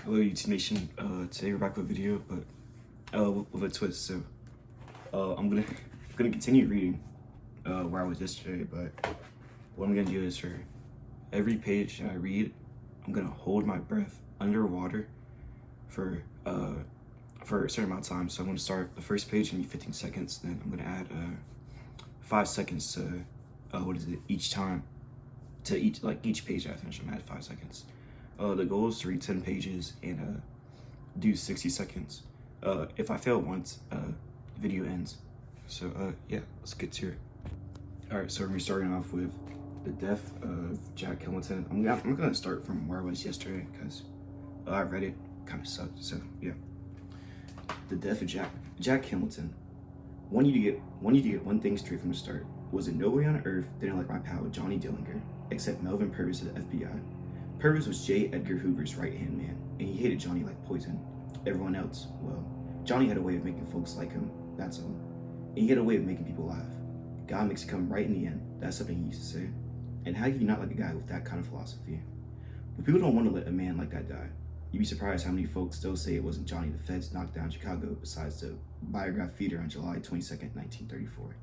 Hello YouTube Nation, today we're back with a video, but with a twist. So I'm gonna continue reading where I was yesterday, but what I'm gonna do is for every page that I read, I'm gonna hold my breath underwater for a certain amount of time. So I'm gonna start the first page in 15 seconds, then I'm gonna add 5 seconds to each time to each page I finish. I'm gonna add 5 seconds. The goal is to read 10 pages and do 60 seconds. If I fail once, the video ends. So yeah, let's get to it. Alright, so we're starting off with the death of Jack Hamilton. I'm gonna start from where I was yesterday because I read it, kind of sucked. So yeah, the death of Jack Hamilton. Want you to get one thing straight from the start. Was it nobody on earth didn't like my pal Johnny Dillinger except Melvin Purvis of the FBI. Purvis was J. Edgar Hoover's right-hand man, and he hated Johnny like poison. Everyone else, well, Johnny had a way of making folks like him, that's all. And he had a way of making people laugh. God makes it come right in the end, that's something he used to say. And how do you not like a guy with that kind of philosophy? But people don't want to let a man like that die. You'd be surprised how many folks still say it wasn't Johnny the feds knocked down Chicago besides the Biograph feeder on July 22nd, 1934.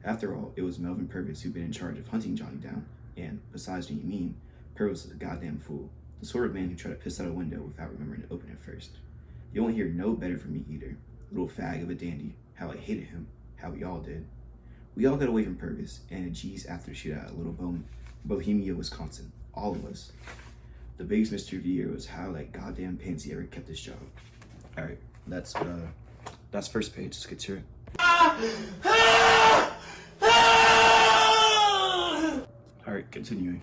After all, it was Melvin Purvis who'd been in charge of hunting Johnny down, and besides being mean, Purvis was a goddamn fool, the sort of man who tried to piss out a window without remembering to open it first. You won't hear no better from me either. Little fag of a dandy, how I hated him, how we all did. We all got away from Purvis and a G's after the shootout at Little Bohemia, Wisconsin. All of us. The biggest mystery of the year was how that goddamn pansy ever kept his job. Alright, that's first page. Let's get to it. Alright, continuing.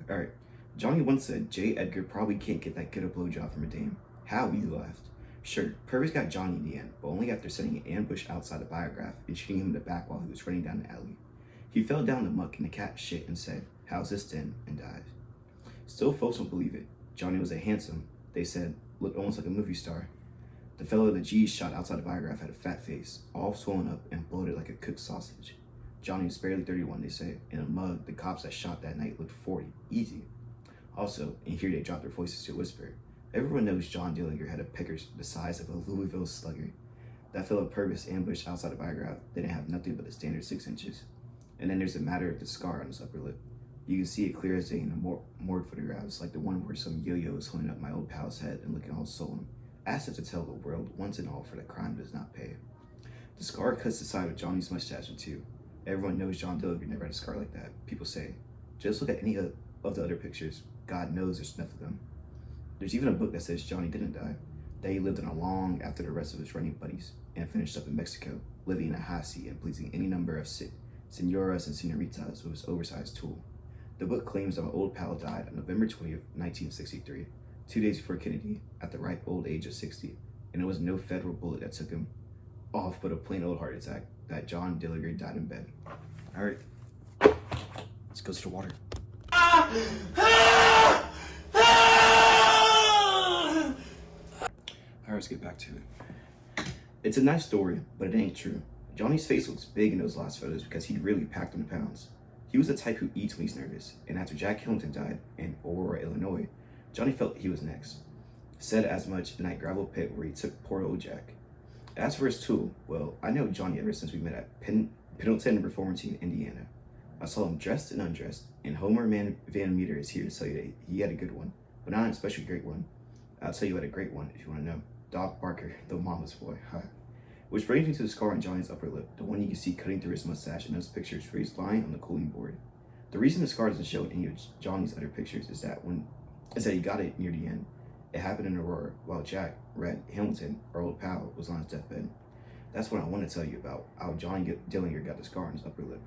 Alright. Johnny once said J. Edgar probably can't get that good a blowjob from a dame. How we laughed. Sure, Purvis got Johnny in the end, but only after setting an ambush outside the Biograph and shooting him in the back while he was running down the alley. He fell down the muck and the cat shit and said, "How's this then?" and died. Still, folks don't believe it. Johnny was a handsome, they said, looked almost like a movie star. The fellow the G's shot outside the Biograph had a fat face, all swollen up and bloated like a cooked sausage. Johnny was barely 31, they say. In a mug, the cops that shot that night looked 40. Easy. Also, and here they dropped their voices to a whisper, everyone knows John Dillinger had a pecker the size of a Louisville Slugger. That fellow Purvis ambushed outside the Biograph didn't have nothing but the standard 6 inches. And then there's a matter of the scar on his upper lip. You can see it clear as day in the morgue photographs, like the one where some yo-yo is holding up my old pal's head and looking all sullen, as if to tell the world once and all for the crime does not pay. The scar cuts the side of Johnny's mustache in two. Everyone knows John Dillinger never had a scar like that. People say, just look at any of the other pictures. God knows there's enough of them. There's even a book that says Johnny didn't die, that he lived in a long after the rest of his running buddies, and finished up in Mexico, living in a high seat and pleasing any number of senoras and senoritas with his oversized tool. The book claims that my old pal died on November 20th, 1963, 2 days before Kennedy, at the ripe old age of 60, and it was no federal bullet that took him off, but a plain old heart attack that John Dillinger died in bed. All right, let's go to the water. All right, let's get back to it. It's a nice story, but it ain't true. Johnny's face looks big in those last photos because he really packed on the pounds. He was the type who eats when he's nervous, and after Jack Hamilton died in Aurora, Illinois, Johnny felt he was next. Said as much in that gravel pit where he took poor old Jack. As for his tool, well, I know Johnny ever since we met at Pendleton Reformatory in Indiana. I saw him dressed and undressed, and Homer Van Meter is here to tell you that he had a good one, but not an especially great one. I'll tell you what a great one if you want to know. Doc Barker, the mama's boy. Which brings me to the scar on Johnny's upper lip, the one you can see cutting through his mustache in those pictures where he's lying on the cooling board. The reason the scar doesn't show in any of Johnny's other pictures is that he got it near the end. It happened in Aurora while Jack, Red Hamilton, our old pal, was on his deathbed. That's what I want to tell you about, how Johnny Dillinger got the scar on his upper lip.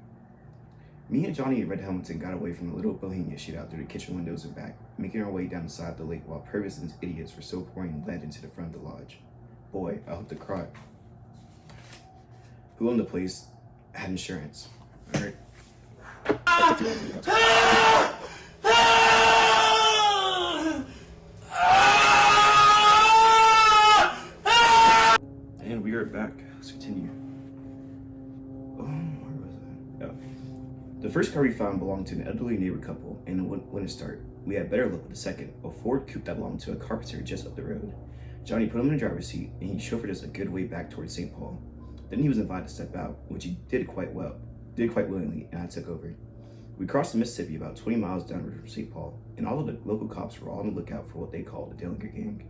Me and Johnny and Red Hamilton got away from the Little Bohemia shootout through the kitchen windows and back, making our way down the side of the lake while Purvis and his idiots were still pouring lead into the front of the lodge. Boy, I hope to cry. Who owned the place had insurance. All right. And we are back. Let's continue. Where was I? Oh. The first car we found belonged to an elderly neighbor couple and wouldn't start. We had better luck with the second, a Ford coupe that belonged to a carpenter just up the road. Johnny put him in the driver's seat and he chauffeured us a good way back towards St. Paul. Then he was invited to step out, which he did quite willingly, and I took over. We crossed the Mississippi about 20 miles downward from St. Paul, and all of the local cops were all on the lookout for what they called the Dillinger Gang.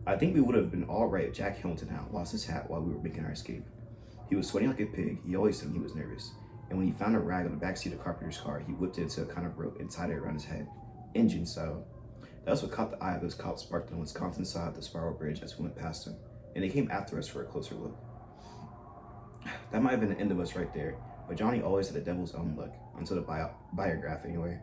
I think we would have been all right if Jack Hamilton had lost his hat while we were making our escape. He was sweating like a pig. He always said he was nervous. And when he found a rag on the backseat of Carpenter's car, he whipped it into a kind of rope and tied it around his head, engine style. That's what caught the eye of those cops parked on the Wisconsin side of the Spiral Bridge as we went past them, and they came after us for a closer look. That might have been the end of us right there, but Johnny always had the devil's own luck, until the biograph anyway.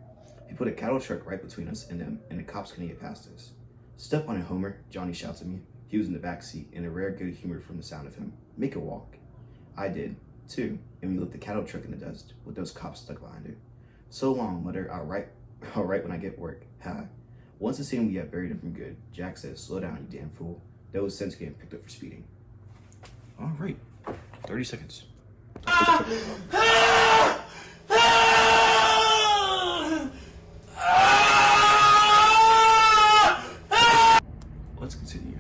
He put a cattle truck right between us and them, and the cops couldn't get past us. "Step on it, Homer," Johnny shouts at me. He was in the back seat, and a rare good humor from the sound of him. "Make it walk." I did, too, and we left the cattle truck in the dust, with those cops stuck behind it. "So long, Mother, I'll write when I get work. Ha." Once it seemed we had buried him from good, Jack said, "Slow down, you damn fool." That was since getting picked up for speeding. All right, 30 seconds. Let's continue.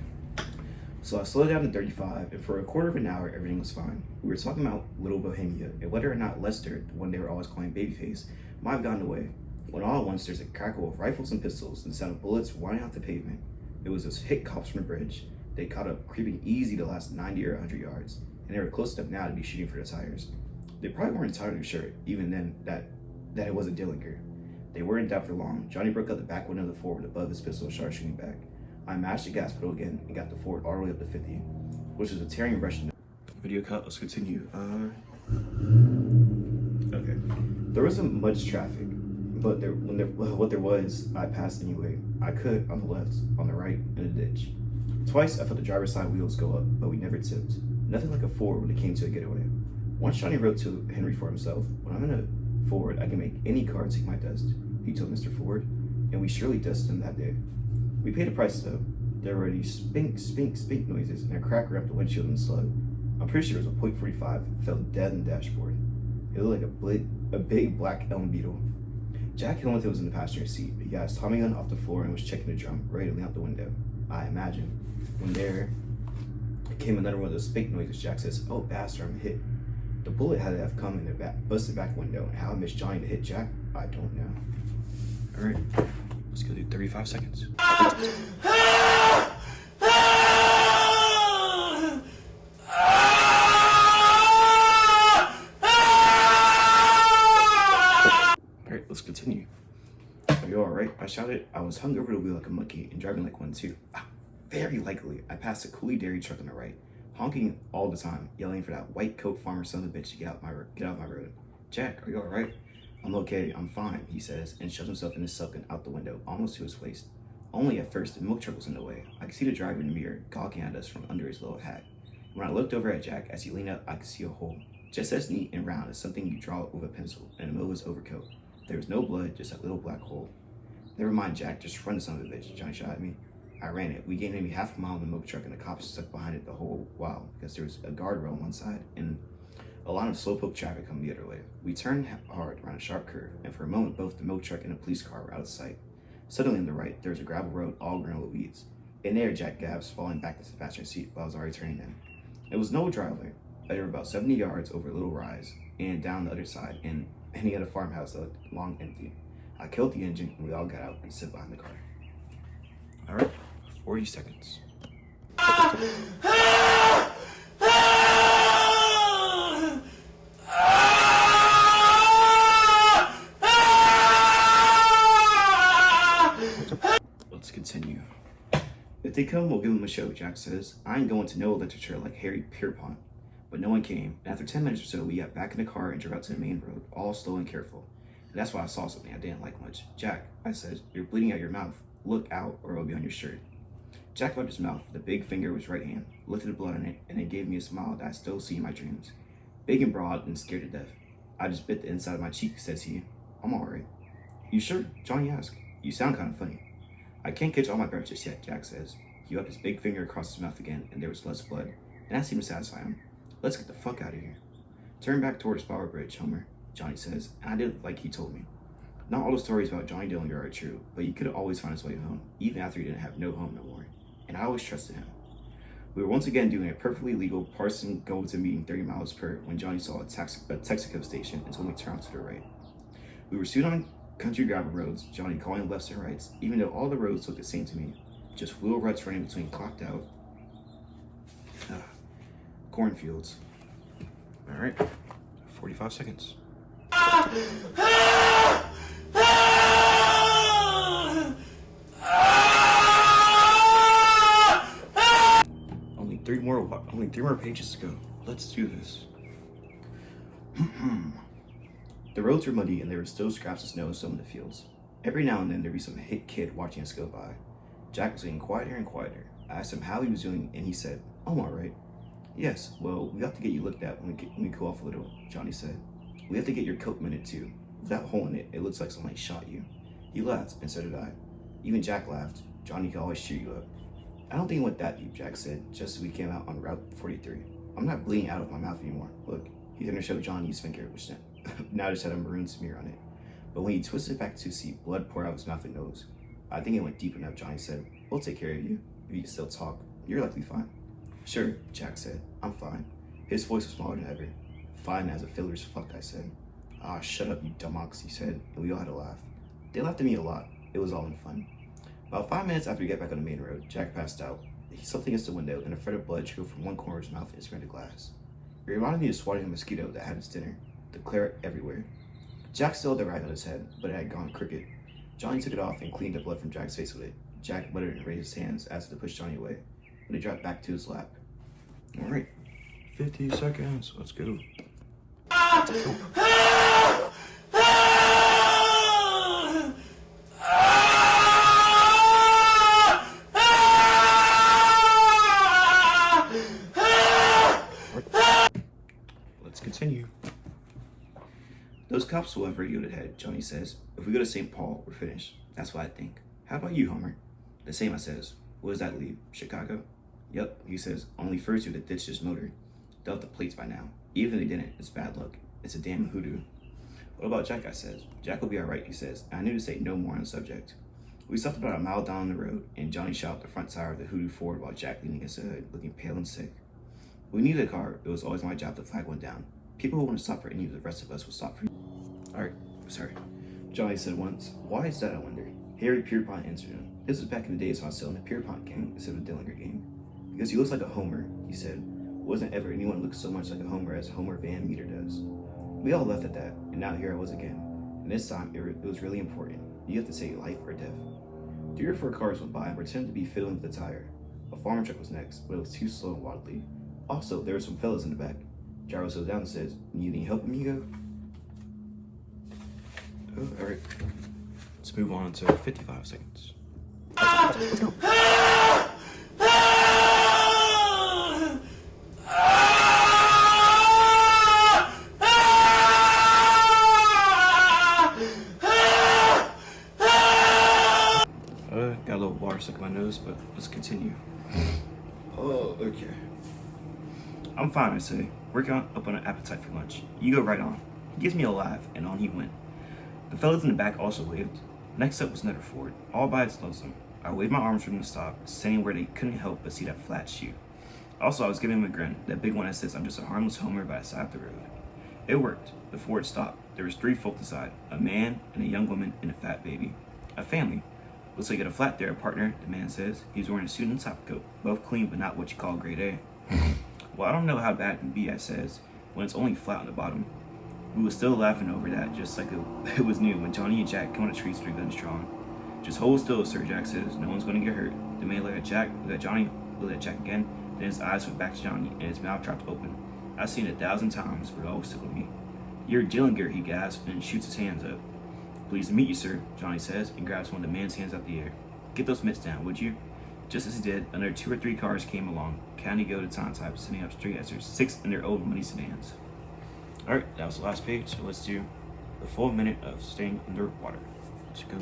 So I slowed down to 35, and for a quarter of an hour, everything was fine. We were talking about Little Bohemia, and whether or not Lester, the one they were always calling Babyface, might have gotten away. When all at once there's a crackle of rifles and pistols and the sound of bullets whining off the pavement. It was those hit cops from the bridge. They caught up, creeping easy the last 90 or 100 yards, and they were close enough now to be shooting for the tires. They probably weren't entirely sure, even then, that it was a Dillinger. They weren't in doubt for long. Johnny broke out the back window of the Ford above his pistol and started shooting back. I mashed the gas pedal again and got the Ford all the way up to 50, which was a tearing rush. Video cut, let's continue. Okay. There wasn't much traffic, but what there was, I passed anyway. I could on the left, on the right, in a ditch. Twice I felt the driver's side wheels go up, but we never tipped. Nothing like a Ford when it came to a getaway. Once Johnny wrote to Henry for himself, "When I'm in a Ford, I can make any car take my dust," he told Mr. Ford, and we surely dusted him that day. We paid a price though. There were these spink, spink, spink noises and a cracker up the windshield and slug. I'm pretty sure it was a .45 fell dead in the dashboard. It looked like a big black elm beetle. Jack Hamilton was in the passenger seat, but he got his Tommy gun off the floor and was checking the drum, ready to lean out the window. I imagine. When there came another one of those spink noises, Jack says, "Oh bastard, I'm hit." The bullet had to have come in the busted back window, and how I missed Johnny to hit Jack, I don't know. Alright, let's go do 35 seconds. Alright, let's continue. "Are you alright?" I shouted. I was hung over the wheel like a monkey and driving like one too. Very likely, I passed a Cooley Dairy truck on the right, honking all the time, yelling for that white coat farmer son of a bitch to get out of my road. "Jack, are you alright?" "I'm okay, I'm fine," he says, and shoves himself in his Sulcan out the window, almost to his waist. Only at first, the milk truck was in the way. I could see the driver in the mirror, gawking at us from under his little hat. When I looked over at Jack as he leaned up, I could see a hole, just as neat and round as something you draw with a pencil, in the middle of his overcoat. There was no blood, just a little black hole. "Never mind, Jack, just run the son of a bitch," Johnny shot at me. I ran it. We gained maybe half a mile in the milk truck, and the cops stuck behind it the whole while because there was a guardrail on one side and a line of slowpoke traffic coming the other way. We turned hard around a sharp curve, and for a moment both the milk truck and the police car were out of sight. Suddenly on the right, there was a gravel road all grown with weeds. In there, Jack gasped, falling back into the passenger seat while I was already turning in. It was no driveway. They were about 70 yards over a little rise, and down the other side, and he had a farmhouse that looked long empty. I killed the engine, and we all got out and sit behind the car. All right. 40 seconds. Let's continue. "If they come, we'll give them a show," Jack says. "I ain't going to no literature like Harry Pierpont." But no one came, and after 10 minutes or so, we got back in the car and drove out to the main road, all slow and careful. And that's why I saw something I didn't like much. "Jack," I said, "you're bleeding out your mouth. Look out, or it'll be on your shirt." Jack wiped his mouth. The big finger of his right hand, lifted the blood on it, and it gave me a smile that I still see in my dreams. Big and broad and scared to death. "I just bit the inside of my cheek," says he. "I'm alright." "You sure?" Johnny asked. "You sound kind of funny." "I can't catch all my breath just yet," Jack says. He wiped his big finger across his mouth again, and there was less blood, and that seemed to satisfy him. "Let's get the fuck out of here." "Turn back toward the Spiral Bridge, Homer." Johnny says, and I did like he told me. Not all the stories about Johnny Dillinger are true, but he could always find his way home, even after he didn't have no home no more. And I always trusted him. We were once again doing a perfectly legal Parson go to meeting 30 miles per when Johnny saw a Texaco station and told me to turn to the right. We were soon on country gravel roads, Johnny calling lefts and rights, even though all the roads looked the same to me. Just wheel ruts running between clocked out cornfields. All right, 45 seconds. Only three more pages to go. Let's do this. The roads were muddy and there were still scraps of snow in some of the fields. Every now and then there'd be some hit kid watching us go by. Jack was getting quieter and quieter. I asked him how he was doing and he said, "I'm alright." "Yes, well, we have to get you looked at when we cool off a little," Johnny said. "We have to get your coat minted too. With that hole in it, it looks like somebody shot you." He laughed, and so did I. Even Jack laughed. Johnny could always cheer you up. "I don't think it went that deep," Jack said, just as we came out on Route 43. "I'm not bleeding out of my mouth anymore. Look." He then showed Johnny his finger, which now just had a maroon smear on it. But when he twisted back to see blood pour out his mouth and nose. "I think it went deep enough," Johnny said. "We'll take care of you. If you can still talk, you're likely fine." "Sure," Jack said. "I'm fine." His voice was smaller than ever. "Fine as a filler's fuck," I said. "Ah, shut up, you dumbox," he said, and we all had a laugh. They laughed at me a lot. It was all in fun. About 5 minutes after we got back on the main road, Jack passed out. He slumped against the window, and a thread of blood trickled from one corner of his mouth and sprayed the glass. It reminded me of swatting a mosquito that had its dinner, the claret everywhere. Jack still had the rag on his head, but it had gone crooked. Johnny took it off and cleaned the blood from Jack's face with it. Jack muttered and raised his hands, as if to push Johnny away, but he dropped back to his lap. All right, 50 seconds, let's go. Let's continue. "Those cops will have radioed ahead," Johnny says. "If we go to St. Paul, we're finished. That's what I think. How about you, Homer?" "The same," I says. "What does that leave? Chicago?" "Yep," he says. "Only first you have to ditch this motor. They'll have the plates by now. Even if they didn't, it's bad luck. It's a damn hoodoo." "What about Jack?" I says. "Jack will be alright," he says, and I knew to say no more on the subject. We stopped about a mile down the road, and Johnny shot up the front tire of the hoodoo Ford while Jack leaned against the hood, looking pale and sick. We needed a car. It was always my job to flag one down. People who wouldn't stop for any of the rest of us would stop for. "Alright, sorry," Johnny said once. "Why is that, I wonder?" Harry Pierpont answered him. This was back in the days when I was still in the Pierpont gang instead of the Dillinger gang. "Because he looks like a Homer," he said. "Wasn't ever anyone looked so much like a Homer as Homer Van Meter does." We all laughed at that, and now here I was again. And this time, it was really important. You have to say life or death. 3 or 4 cars went by and pretended to be fiddling with the tire. A farm truck was next, but it was too slow and wobbly. Also, there were some fellas in the back. Gyro slows down and says, "Need any help, amigo?" Oh, alright. Let's move on to 55 seconds. Let's go. Got a little water stuck in my nose, but let's continue. Oh, okay. "I'm fine," I say, working up on an appetite for lunch. "You go right on." He gives me a laugh, and on he went. The fellas in the back also waved. Next up was Nutter Ford, all by its lonesome. I waved my arms for them to stop, saying where they couldn't help but see that flat shoe. Also, I was giving him a grin, that big one that says I'm just a harmless Homer by the side of the road. It worked. The Ford stopped. There was 3 folk inside, a man and a young woman and a fat baby. A family. "Looks like you got a flat there, partner," the man says. He's wearing a suit and top coat, both clean but not what you call grade A. "Well, I don't know how bad it can be," I says, "when it's only flat on the bottom." We was still laughing over that, just like it was new when Johnny and Jack come on the streets 3 guns drawn. "Just hold still, sir," Jack says. "No one's gonna get hurt." The man looked at Jack, looked at Johnny, looked at Jack again, then his eyes went back to Johnny and his mouth dropped open. I've seen it 1,000 times, but it always tickled me. "You're Dillinger," he gasps and shoots his hands up. "Pleased to meet you, sir," Johnny says, and grabs one of the man's hands out the air. "Get those mitts down, would you?" Just as he did, another 2 or 3 cars came along, county go to town type, sitting up straight as their 6 in their old money sedans. Alright, that was the last page, so let's do the full minute of staying underwater. Let's go.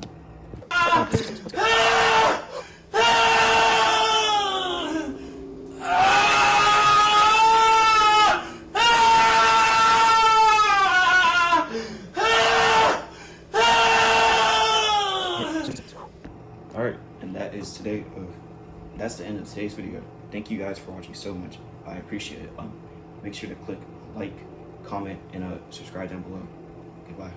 All right, and that's the end of today's video. Thank you guys for watching so much. I appreciate it. Make sure to click like, comment, and subscribe down below. Goodbye.